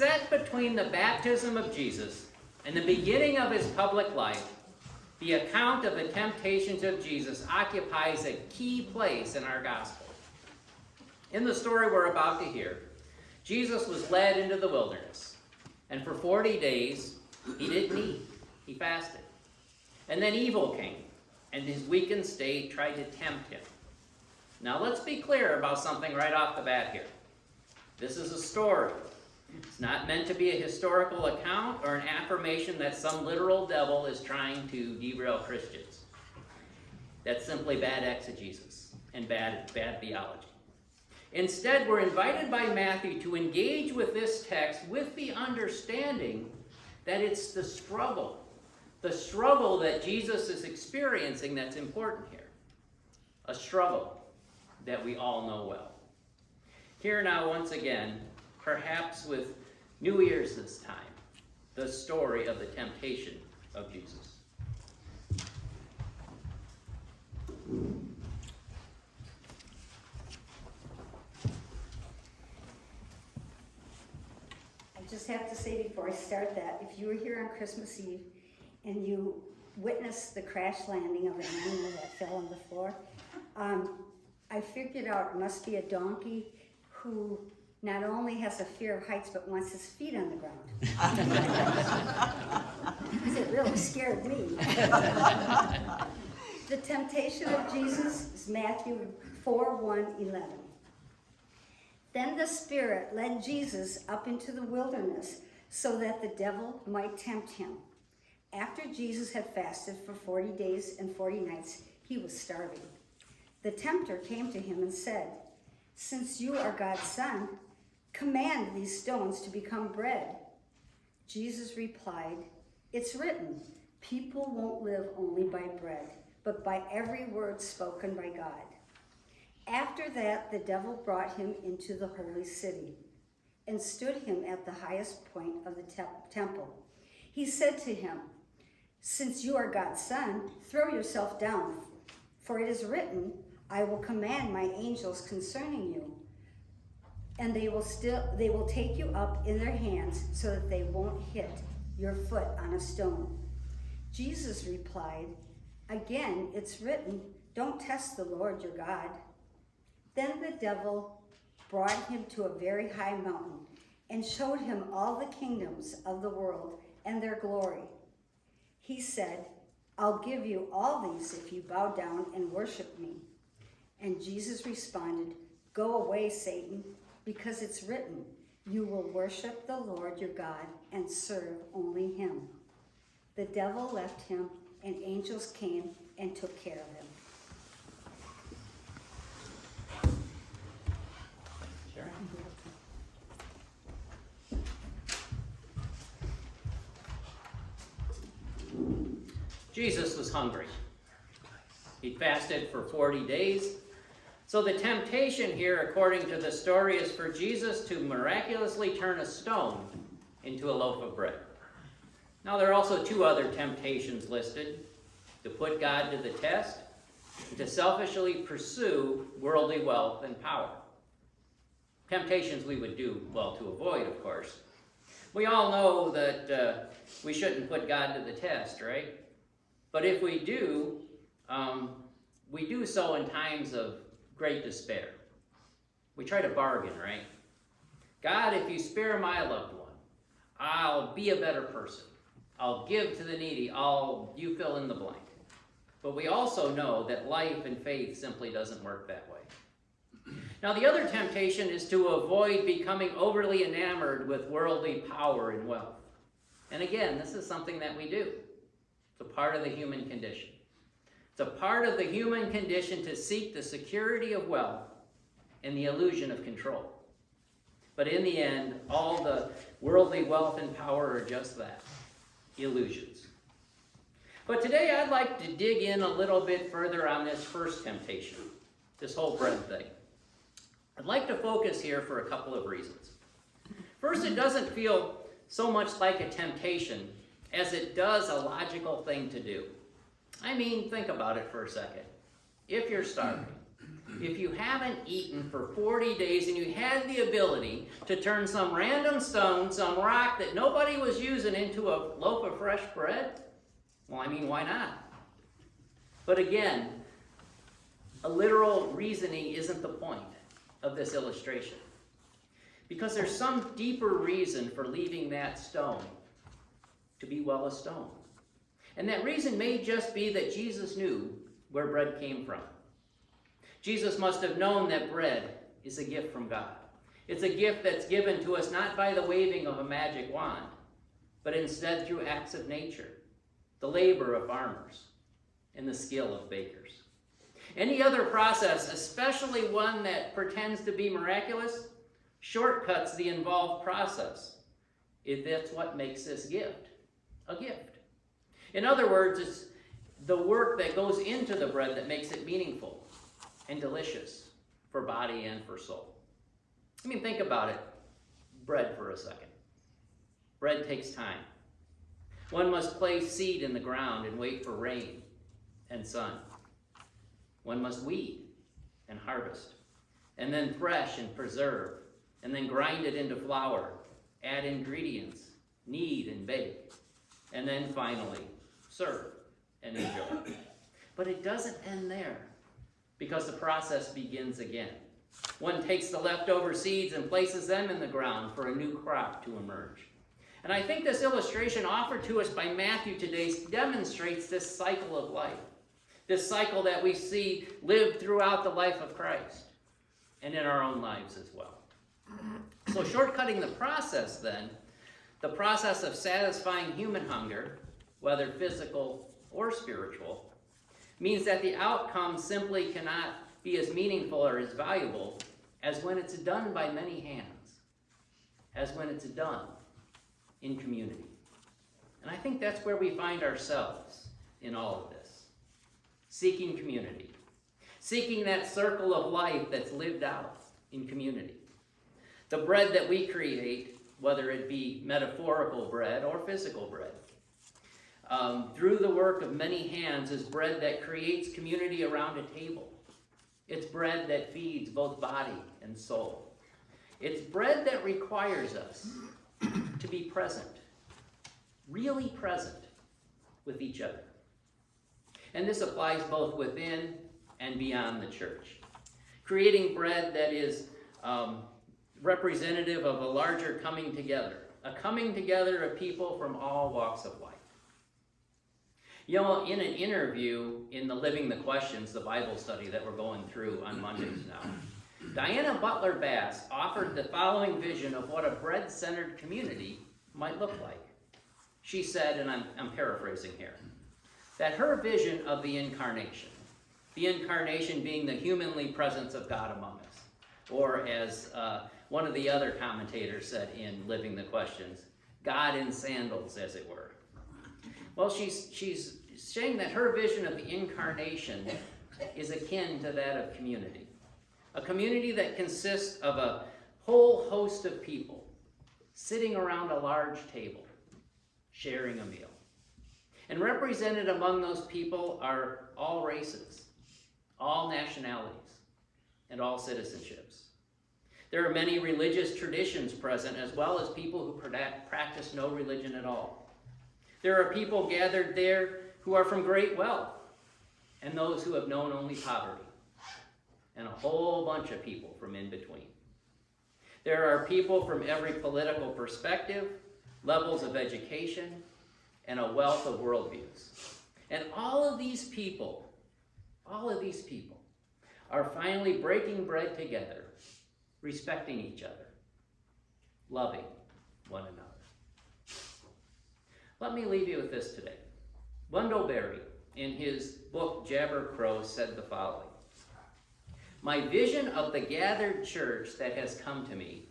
set between the baptism of Jesus and the beginning of his public life, the account of the temptations of Jesus occupies a key place in our gospel. In the story we're about to hear, Jesus was led into the wilderness, and for 40 days he didn't eat. He fasted. And then evil came, and his weakened state tried to tempt him. Now let's be clear about something right off the bat here. This is a story. It's not meant to be a historical account or an affirmation that some literal devil is trying to derail Christians. That's simply bad exegesis and bad theology. Instead, we're invited by Matthew to engage with this text with the understanding that it's the struggle that Jesus is experiencing that's important here. A struggle that we all know well. Here now, once again, perhaps with new ears this time, the story of the temptation of Jesus. I just have to say before I start that, if you were here on Christmas Eve and you witnessed the crash landing of an animal that fell on the floor, I figured out it must be a donkey who not only has a fear of heights, but wants his feet on the ground. Because it really scared me. The temptation of Jesus is Matthew 4:1-11. Then the Spirit led Jesus up into the wilderness so that the devil might tempt him. After Jesus had fasted for 40 days and 40 nights, he was starving. The tempter came to him and said, "Since you are God's son, command these stones to become bread." Jesus replied, "It's written, people won't live only by bread, but by every word spoken by God." After that, the devil brought him into the holy city and stood him at the highest point of the temple. He said to him, "Since you are God's son, throw yourself down, for it is written, I will command my angels concerning you, and they will take you up in their hands so that they won't hit your foot on a stone." Jesus replied, "Again, it's written, don't test the Lord your God." Then the devil brought him to a very high mountain and showed him all the kingdoms of the world and their glory. He said, "I'll give you all these if you bow down and worship me." And Jesus responded, "Go away, Satan, because it's written, you will worship the Lord your God and serve only him." The devil left him, and angels came and took care of him. Jesus was hungry. He fasted for 40 days. So the temptation here, according to the story, is for Jesus to miraculously turn a stone into a loaf of bread. Now there are also two other temptations listed: to put God to the test, and to selfishly pursue worldly wealth and power. Temptations we would do well to avoid, of course. We all know that we shouldn't put God to the test, right? But if we do so in times of great despair. We try to bargain, right? God, if you spare my loved one, I'll be a better person. I'll give to the needy. You fill in the blank. But we also know that life and faith simply doesn't work that way. Now, the other temptation is to avoid becoming overly enamored with worldly power and wealth. And again, this is something that we do. It's a part of the human condition. It's a part of the human condition to seek the security of wealth and the illusion of control. But in the end, all the worldly wealth and power are just that, illusions. But today I'd like to dig in a little bit further on this first temptation, this whole bread thing. I'd like to focus here for a couple of reasons. First, it doesn't feel so much like a temptation as it does a logical thing to do. I mean, think about it for a second. If you're starving, if you haven't eaten for 40 days and you had the ability to turn some random stone, some rock that nobody was using into a loaf of fresh bread, well, I mean, why not? But again, a literal reasoning isn't the point of this illustration. Because there's some deeper reason for leaving that stone to be well a stone. And that reason may just be that Jesus knew where bread came from. Jesus must have known that bread is a gift from God. It's a gift that's given to us not by the waving of a magic wand, but instead through acts of nature, the labor of farmers, and the skill of bakers. Any other process, especially one that pretends to be miraculous, shortcuts the involved process. That's what makes this gift a gift. In other words, it's the work that goes into the bread that makes it meaningful and delicious for body and for soul. I mean, think about it. Bread for a second. Bread takes time. One must place seed in the ground and wait for rain and sun. One must weed and harvest, and then thresh and preserve, and then grind it into flour, add ingredients, knead and bake, and then finally serve and enjoy. But it doesn't end there, because the process begins again. One takes the leftover seeds and places them in the ground for a new crop to emerge. And I think this illustration offered to us by Matthew today demonstrates this cycle of life. This cycle that we see lived throughout the life of Christ and in our own lives as well. So shortcutting the process then, the process of satisfying human hunger, whether physical or spiritual, means that the outcome simply cannot be as meaningful or as valuable as when it's done by many hands, as when it's done in community. And I think that's where we find ourselves in all of this. Seeking community. Seeking that circle of life that's lived out in community. The bread that we create, whether it be metaphorical bread or physical bread, through the work of many hands, is bread that creates community around a table. It's bread that feeds both body and soul. It's bread that requires us to be present, really present with each other. And this applies both within and beyond the church. Creating bread that is representative of a larger coming together, a coming together of people from all walks of life. You know, in an interview in the Living the Questions, the Bible study that we're going through on Mondays now, Diana Butler Bass offered the following vision of what a bread-centered community might look like. She said, and I'm paraphrasing here, that her vision of the incarnation being the humanly presence of God among us, or as one of the other commentators said in Living the Questions, God in sandals, as it were. Well, she's saying that her vision of the incarnation is akin to that of community. A community that consists of a whole host of people sitting around a large table, sharing a meal. And represented among those people are all races, all nationalities, and all citizenships. There are many religious traditions present, as well as people who practice no religion at all. There are people gathered there who are from great wealth, and those who have known only poverty, and a whole bunch of people from in between. There are people from every political perspective, levels of education, and a wealth of worldviews. And all of these people are finally breaking bread together, respecting each other, loving one another. Let me leave you with this today. Wendell Berry, in his book Jabber Crow, said the following: "My vision of the gathered church that has come to me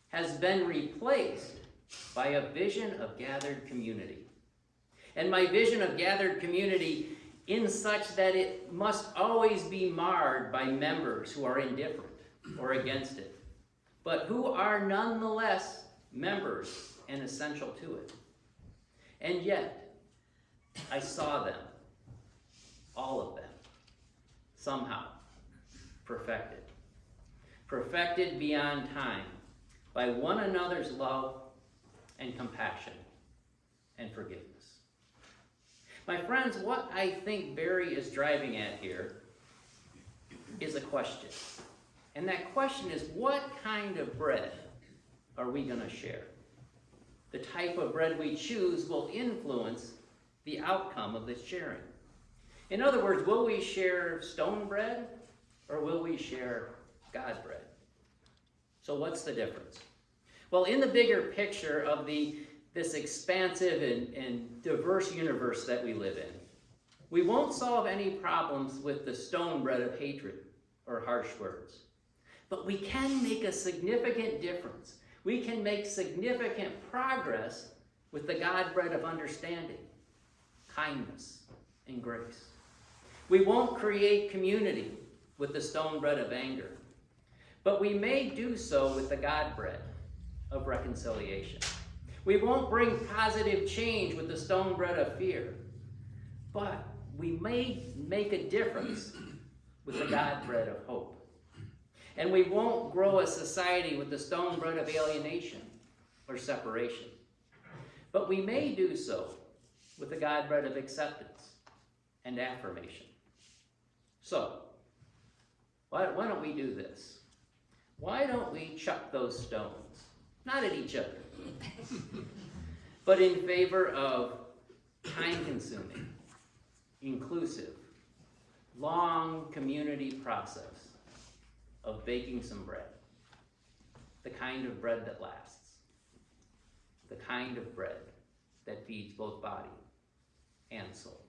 has been replaced by a vision of gathered community. And my vision of gathered community in such that it must always be marred by members who are indifferent or against it, but who are nonetheless members and essential to it. And yet, I saw them, all of them, somehow, perfected. Perfected beyond time by one another's love and compassion and forgiveness. My friends, what I think Barry is driving at here is a question. And that question is, what kind of bread are we going to share? The type of bread we choose will influence the outcome of this sharing. In other words, will we share stone bread or will we share God bread? So what's the difference? Well, in the bigger picture of this expansive and diverse universe that we live in, we won't solve any problems with the stone bread of hatred or harsh words. But we can make a significant difference. We can make significant progress with the God bread of understanding, kindness, and grace. We won't create community with the stone bread of anger, but we may do so with the God bread of reconciliation. We won't bring positive change with the stone bread of fear, but we may make a difference with the God bread of hope. And we won't grow a society with the stone bread of alienation or separation, but we may do so with the God bread of acceptance and affirmation. So, why don't we do this? Why don't we chuck those stones? Not at each other, but in favor of time-consuming, inclusive, long community process of baking some bread. The kind of bread that lasts. The kind of bread that feeds both body and soul.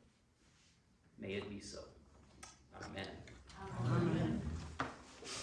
May it be so. Amen. Amen.